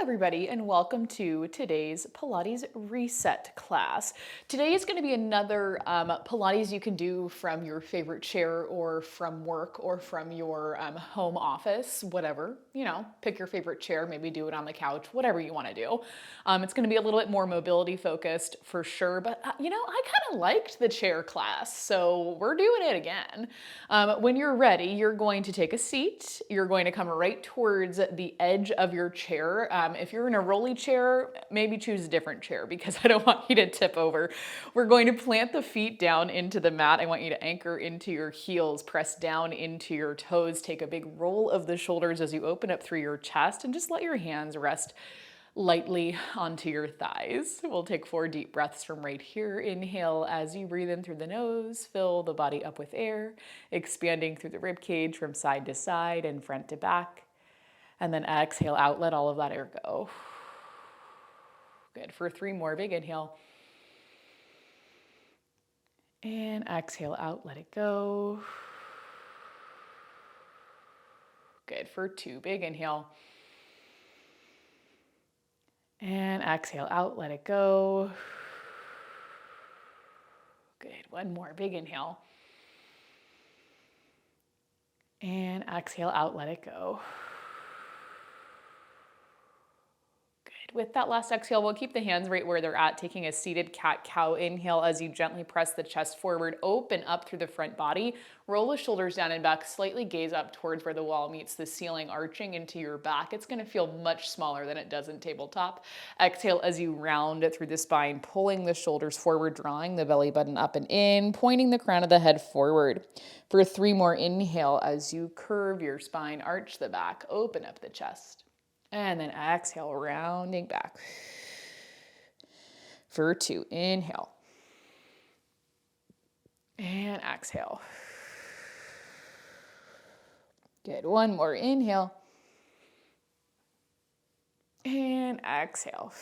everybody, and welcome to today's Pilates Reset class. Today is going to be another Pilates you can do from your favorite chair or from work or from your home office, whatever, pick your favorite chair, maybe do it on the couch, whatever you want to do. It's going to be a little bit more mobility focused for sure, but I kind of liked the chair class, so we're doing it again. When you're ready, you're going to take a seat. You're going to come right towards the edge of your chair. If you're in a rolly chair, maybe choose a different chair because I don't want you to tip over. We're going to plant the feet down into the mat. I want you to anchor into your heels, press down into your toes, take a big roll of the shoulders as you open up through your chest, and just let your hands rest lightly onto your thighs. We'll take 4 deep breaths from right here. Inhale as you breathe in through the nose, fill the body up with air, expanding through the rib cage from side to side and front to back. And then exhale out, let all of that air go. Good. For 3 more, big inhale. And exhale out, let it go. Good. For 2, big inhale. And exhale out, let it go. Good. 1 more, big inhale. And exhale out, let it go. With that last exhale, we'll keep the hands right where they're at, taking a seated cat-cow inhale as you gently press the chest forward, open up through the front body, roll the shoulders down and back, slightly gaze up towards where the wall meets the ceiling, arching into your back. It's gonna feel much smaller than it does in tabletop. Exhale as you round through the spine, pulling the shoulders forward, drawing the belly button up and in, pointing the crown of the head forward. For 3 more, inhale as you curve your spine, arch the back, open up the chest. And then exhale, rounding back. For 2, inhale. And exhale. Good. 1 more, inhale. And exhale.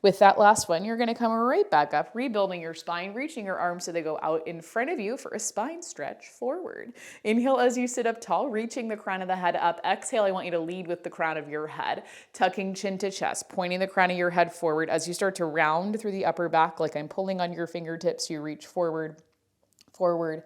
With that last one, you're going to come right back up, rebuilding your spine, reaching your arms so they go out in front of you for a spine stretch forward. Inhale as you sit up tall, reaching the crown of the head up. Exhale, I want you to lead with the crown of your head, tucking chin to chest, pointing the crown of your head forward. As you start to round through the upper back, like I'm pulling on your fingertips, you reach forward, forward,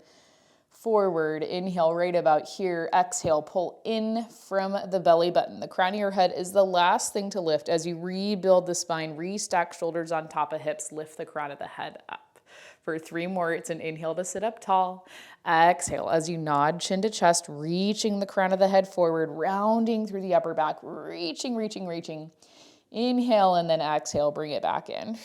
forward. Inhale right about here. Exhale, pull in from the belly button. The crown of your head is the last thing to lift as you rebuild the spine, restack shoulders on top of hips, lift the crown of the head up. For 3 more, it's an inhale to sit up tall. Exhale as you nod chin to chest, reaching the crown of the head forward, rounding through the upper back, reaching, reaching, reaching. Inhale and then exhale, bring it back in.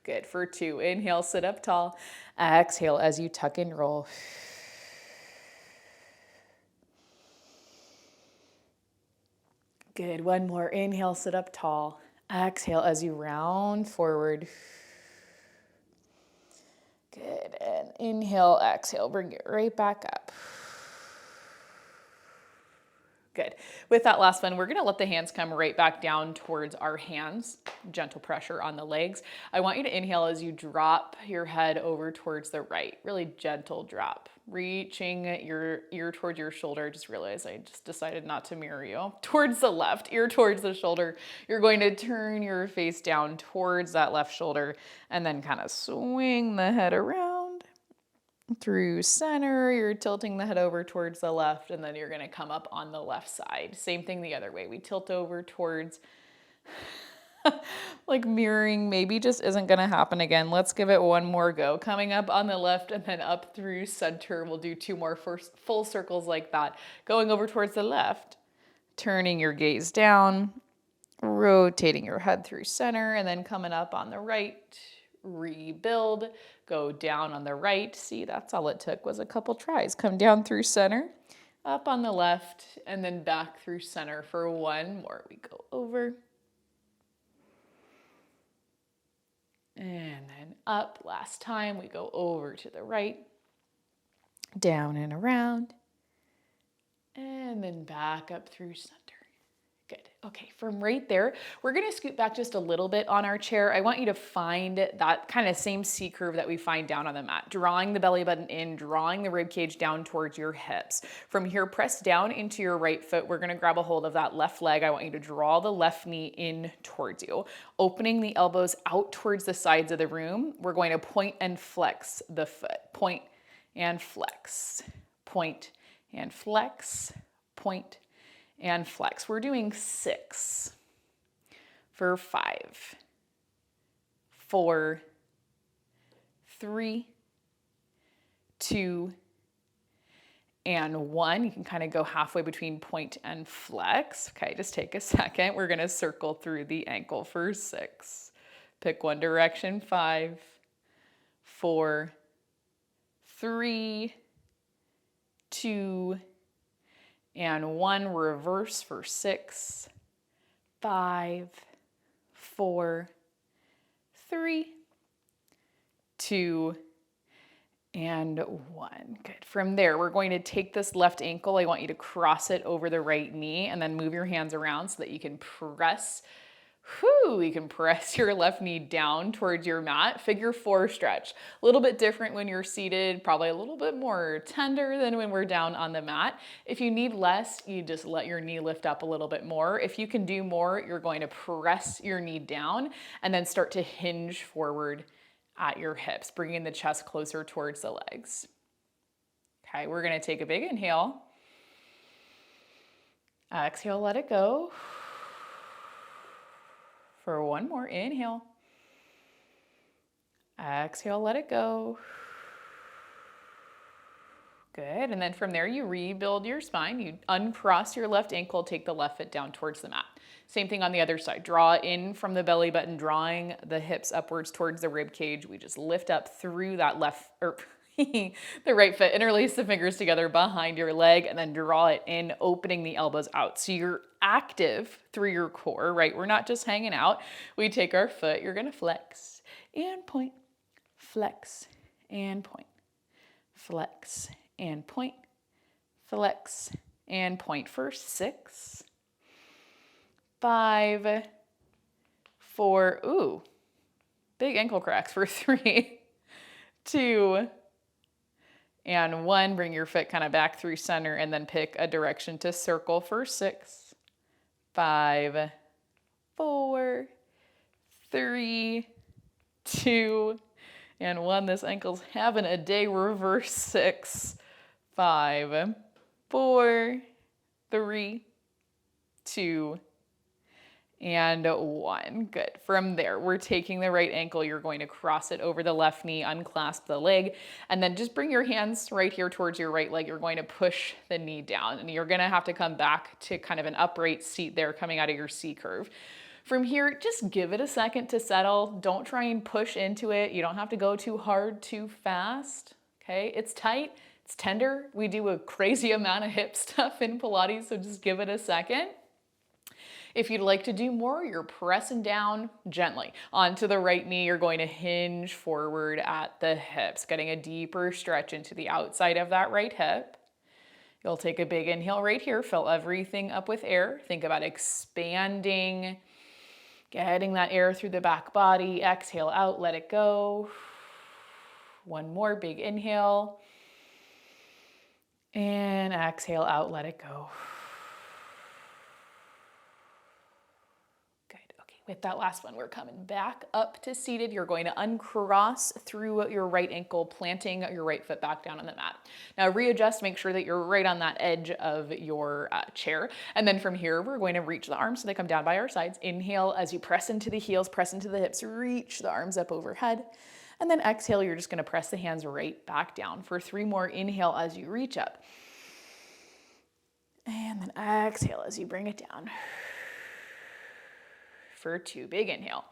Good. For 2, inhale, sit up tall. Exhale as you tuck and roll. Good. 1 more, inhale, sit up tall. Exhale as you round forward. Good. And inhale, exhale, bring it right back up. Good. With that last one, we're going to let the hands come right back down towards our hands, gentle pressure on the legs. I want you to inhale as you drop your head over towards the right, really gentle drop, reaching your ear towards your shoulder. Just realized I just decided not to mirror you. Towards the left, ear towards the shoulder. You're going to turn your face down towards that left shoulder and then kind of swing the head around. Through center, you're tilting the head over towards the left, and then you're going to come up on the left side. Same thing the other way. We tilt over towards, like mirroring maybe just isn't going to happen again. Let's give it 1 more go. Coming up on the left and then up through center. We'll do 2 more full circles like that. Going over towards the left, turning your gaze down, rotating your head through center, and then coming up on the right. Rebuild, go down on the right. See, that's all it took was a couple tries. Come down through center, up on the left, and then back through center for 1 more. We go over. And then up. Last time, we go over to the right, down and around, and then back up through center. Good. Okay, from right there, we're gonna scoot back just a little bit on our chair. I want you to find that kind of same C curve that we find down on the mat, drawing the belly button in, drawing the rib cage down towards your hips. From here, press down into your right foot. We're gonna grab a hold of that left leg. I want you to draw the left knee in towards you, opening the elbows out towards the sides of the room. We're going to point and flex the foot. Point and flex, point and flex, point and flex. We're doing 6 for 5, 4, 3, 2, and 1. You can kind of go halfway between point and flex. Okay, just take a second. We're gonna circle through the ankle for 6. Pick one direction, 5, 4, 3, 2, and 1. Reverse for 6, 5, 4, 3, 2, and 1. Good. From there, we're going to take this left ankle. I want you to cross it over the right knee and then move your hands around so that you can press your left knee down towards your mat. Figure 4 stretch. A little bit different when you're seated, probably a little bit more tender than when we're down on the mat. If you need less, you just let your knee lift up a little bit more. If you can do more, you're going to press your knee down and then start to hinge forward at your hips, bringing the chest closer towards the legs. Okay, we're gonna take a big inhale. Exhale, let it go. For one more, inhale. Exhale, let it go. Good, and then from there you rebuild your spine. You uncross your left ankle, take the left foot down towards the mat. Same thing on the other side. Draw in from the belly button, drawing the hips upwards towards the rib cage. We just lift up through that the right foot. Interlace the fingers together behind your leg and then draw it in, opening the elbows out. So you're active through your core, right? We're not just hanging out. We take our foot. You're going to flex and point, flex and point, flex and point, flex and point for 6, 5, 4, big ankle cracks for 3, 2, and 1. Bring your foot kind of back through center and then pick a direction to circle for 6, 5, 4, 3, 2, and 1. This ankle's having a day. Reverse 6, 5, 4, 3, 2, and 1. Good. From there, we're taking the right ankle. You're going to cross it over the left knee, unclasp the leg, and then just bring your hands right here towards your right leg. You're going to push the knee down, and you're going to have to come back to kind of an upright seat there, coming out of your C curve. From here, just give it a second to settle. Don't try and push into it. You don't have to go too hard, too fast. Okay? It's tight. It's tender. We do a crazy amount of hip stuff in Pilates, so just give it a second. If you'd like to do more, you're pressing down gently onto the right knee. You're going to hinge forward at the hips, getting a deeper stretch into the outside of that right hip. You'll take a big inhale right here. Fill everything up with air. Think about expanding, getting that air through the back body. Exhale out, let it go. One more big inhale. And exhale out, let it go. With that last one, we're coming back up to seated. You're going to uncross through your right ankle, planting your right foot back down on the mat. Now readjust, make sure that you're right on that edge of your chair. And then from here, we're going to reach the arms so they come down by our sides. Inhale as you press into the heels, press into the hips, reach the arms up overhead. And then exhale, you're just gonna press the hands right back down. For 3 more, inhale as you reach up. And then exhale as you bring it down. For 2, big inhale.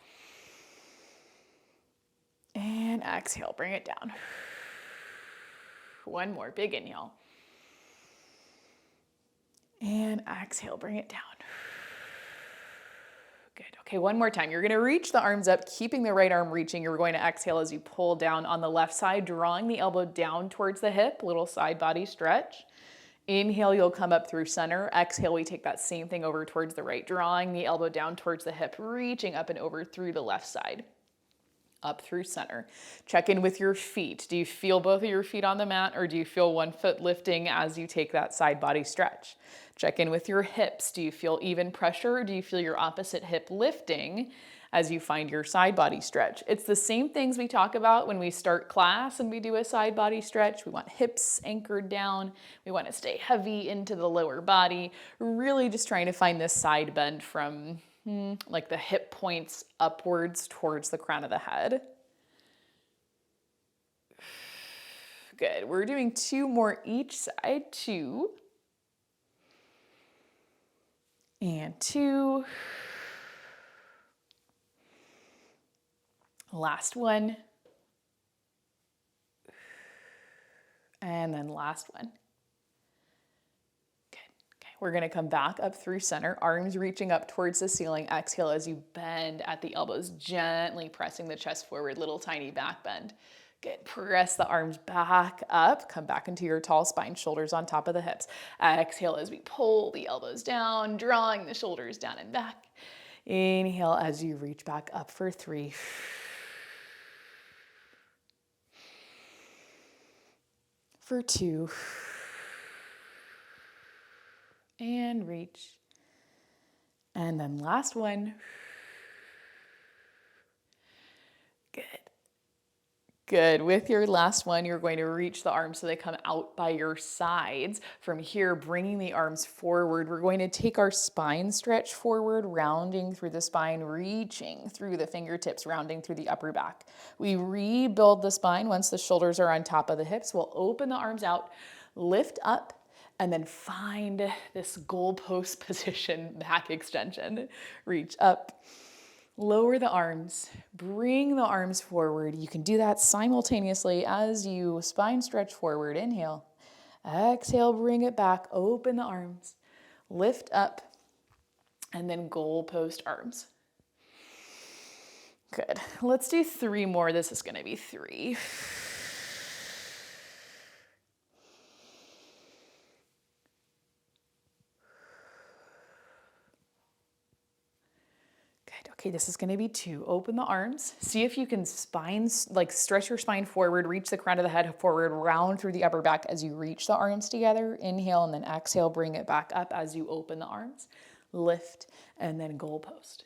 And exhale, bring it down. 1 more, big inhale. And exhale, bring it down. Good, okay, 1 more time. You're gonna reach the arms up, keeping the right arm reaching. You're going to exhale as you pull down on the left side, drawing the elbow down towards the hip, little side body stretch. Inhale, you'll come up through center. Exhale, we take that same thing over towards the right, drawing the elbow down towards the hip, reaching up and over through the left side. Up through center. Check in with your feet. Do you feel both of your feet on the mat, or do you feel one foot lifting as you take that side body stretch? Check in with your hips. Do you feel even pressure, or do you feel your opposite hip lifting as you find your side body stretch? It's the same things we talk about when we start class and we do a side body stretch. We want hips anchored down. We want to stay heavy into the lower body. Really just trying to find this side bend from like the hip points upwards towards the crown of the head. Good. We're doing 2 more each side. 2 and 2. Last one. And then last one. We're going to come back up through center, arms reaching up towards the ceiling. Exhale as you bend at the elbows, gently pressing the chest forward, little tiny back bend. Good. Press the arms back up. Come back into your tall spine, shoulders on top of the hips. Exhale as we pull the elbows down, drawing the shoulders down and back. Inhale as you reach back up for 3. For 2. And reach. And then last one. Good. Good. With your last one, you're going to reach the arms so they come out by your sides. From here, bringing the arms forward, we're going to take our spine stretch forward, rounding through the spine, reaching through the fingertips, rounding through the upper back. We rebuild the spine once the shoulders are on top of the hips. We'll open the arms out, lift up, and then find this goalpost position, back extension. Reach up, lower the arms, bring the arms forward. You can do that simultaneously as you spine stretch forward. Inhale, exhale, bring it back, open the arms, lift up, and then goalpost arms. Good. Let's do 3 more. This is going to be 3. Okay, this is going to be 2. Open the arms. See if you can stretch your spine forward, reach the crown of the head forward, round through the upper back as you reach the arms together. Inhale and then exhale, bring it back up as you open the arms. Lift and then goalpost.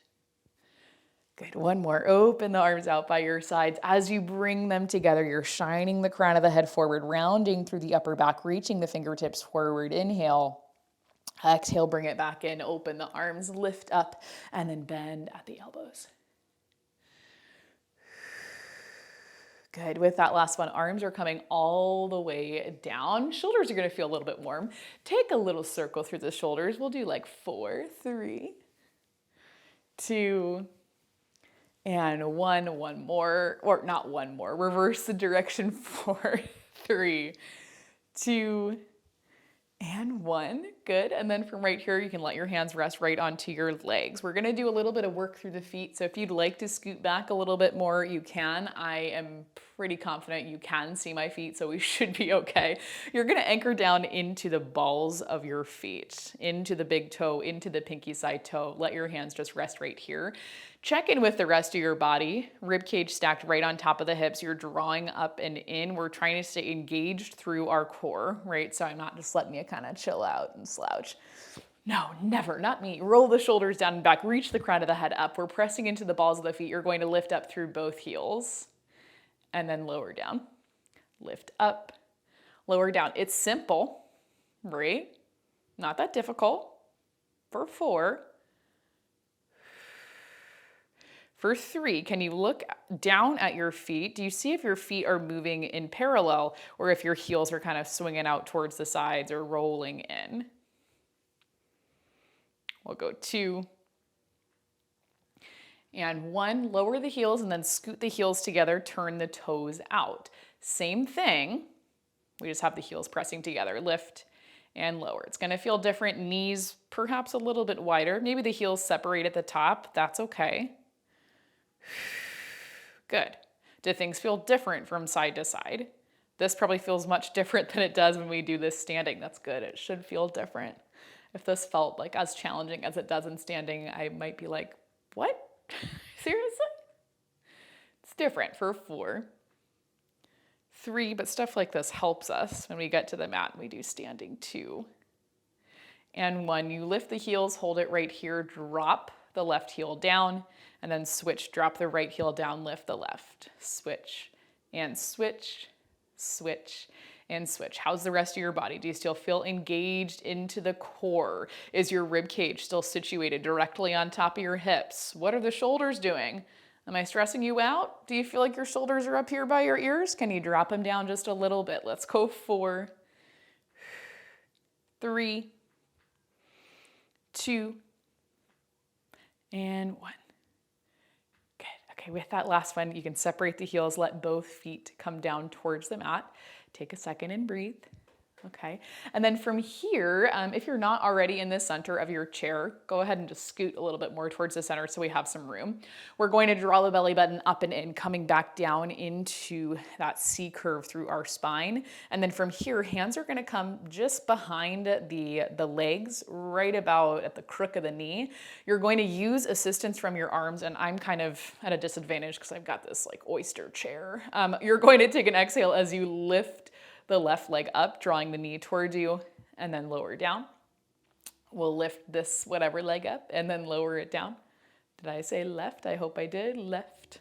Good. 1 more. Open the arms out by your sides. As you bring them together, you're shining the crown of the head forward, rounding through the upper back, reaching the fingertips forward. Inhale. Exhale, bring it back in, open the arms, lift up, and then bend at the elbows. Good. With that last one, arms are coming all the way down. Shoulders are going to feel a little bit warm. Take a little circle through the shoulders. We'll do like 4, 3, 2, and 1. 1 more, or not 1 more. Reverse the direction. 4, 3, 2, and 1. Good. And then from right here, you can let your hands rest right onto your legs. We're going to do a little bit of work through the feet. So if you'd like to scoot back a little bit more, you can. I am pretty confident you can see my feet, so we should be okay. You're going to anchor down into the balls of your feet, into the big toe, into the pinky side toe. Let your hands just rest right here. Check in with the rest of your body. Rib cage stacked right on top of the hips. You're drawing up and in. We're trying to stay engaged through our core, right? So I'm not just letting you kind of chill out and slouch. No, never, not me. Roll the shoulders down and back. Reach the crown of the head up. We're pressing into the balls of the feet. You're going to lift up through both heels and then lower down. Lift up, lower down. It's simple, right? Not that difficult. For 4. For 3, can you look down at your feet? Do you see if your feet are moving in parallel or if your heels are kind of swinging out towards the sides or rolling in? We'll go 2 and 1. Lower the heels and then scoot the heels together, turn the toes out. Same thing, we just have the heels pressing together. Lift and lower. It's going to feel different. Knees perhaps a little bit wider. Maybe the heels separate at the top. That's okay. Good. Do things feel different from side to side? This probably feels much different than it does when we do this standing. That's good. It should feel different. If this felt like as challenging as it does in standing, I might be like, what? Seriously? It's different for 4. 3, but stuff like this helps us when we get to the mat and we do standing 2. And 1, you lift the heels, hold it right here, drop the left heel down, and then switch, drop the right heel down, lift the left, switch, and switch, switch, and switch. How's the rest of your body? Do you still feel engaged into the core? Is your rib cage still situated directly on top of your hips? What are the shoulders doing? Am I stressing you out? Do you feel like your shoulders are up here by your ears? Can you drop them down just a little bit? Let's go 4, 3, 2, and 1. Good. Okay, with that last one, you can separate the heels, let both feet come down towards the mat. Take a second and breathe. Okay, and then from here, if you're not already in the center of your chair, go ahead and just scoot a little bit more towards the center so we have some room. We're going to draw the belly button up and in, coming back down into that C curve through our spine. And then from here, hands are gonna come just behind the legs, right about at the crook of the knee. You're going to use assistance from your arms, and I'm kind of at a disadvantage because I've got this like oyster chair. You're going to take an exhale as you lift the left leg up, drawing the knee towards you, and then lower down. We'll lift this whatever leg up and then lower it down. Did I say left? I hope I did. Left.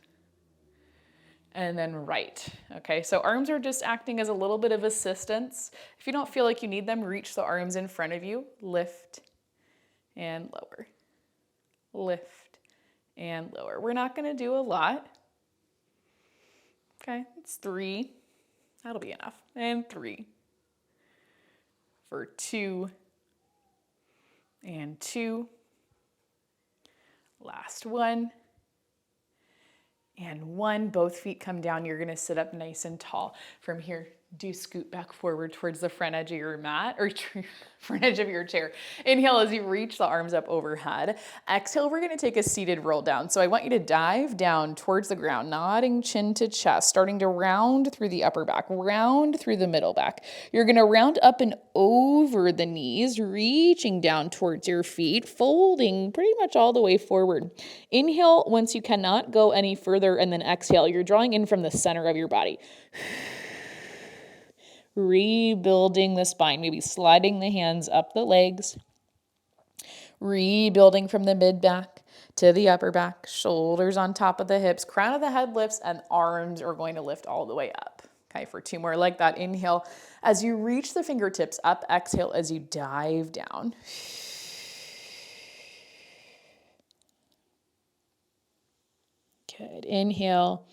And then right. Okay, so arms are just acting as a little bit of assistance. If you don't feel like you need them, reach the arms in front of you. Lift and lower. Lift and lower. We're not going to do a lot. Okay, it's 3. That'll be enough. And 3. For 2. And 2. Last 1. And 1. Both feet come down. You're going to sit up nice and tall. From here, do scoot back forward towards the front edge of your mat, or front edge of your chair. Inhale as you reach the arms up overhead. Exhale, we're gonna take a seated roll down. So I want you to dive down towards the ground, nodding chin to chest, starting to round through the upper back, round through the middle back. You're gonna round up and over the knees, reaching down towards your feet, folding pretty much all the way forward. Inhale once you cannot go any further, and then exhale. You're drawing in from the center of your body. Rebuilding the spine, maybe sliding the hands up the legs, rebuilding from the mid back to the upper back, shoulders on top of the hips, crown of the head lifts, and arms are going to lift all the way up. Okay, for 2 more like that. Inhale as you reach the fingertips up, exhale as you dive down. Good. Inhale.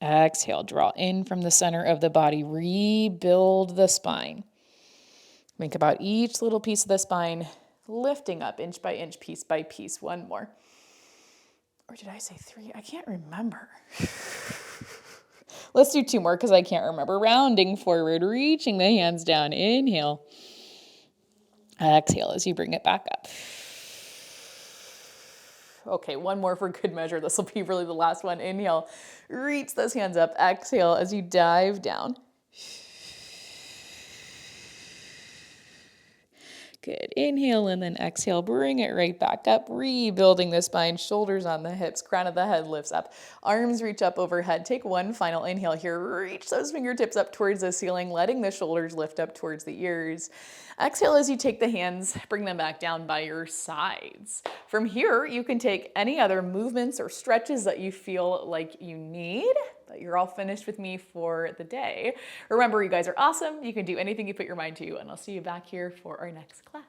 Exhale, draw in from the center of the body, rebuild the spine. Think about each little piece of the spine lifting up inch by inch, piece by piece. 1 more. Or did I say 3? I can't remember. Let's do 2 more because I can't remember. Rounding forward, reaching the hands down. Inhale. Exhale as you bring it back up. Okay, 1 more for good measure. This will be really the last one. Inhale, reach those hands up. Exhale as you dive down. Good. Inhale and then exhale. Bring it right back up. Rebuilding the spine, shoulders on the hips, crown of the head lifts up. Arms reach up overhead. Take 1 final inhale here. Reach those fingertips up towards the ceiling, letting the shoulders lift up towards the ears. Exhale as you take the hands, bring them back down by your sides. From here, you can take any other movements or stretches that you feel like you need, but you're all finished with me for the day. Remember, you guys are awesome. You can do anything you put your mind to, and I'll see you back here for our next class.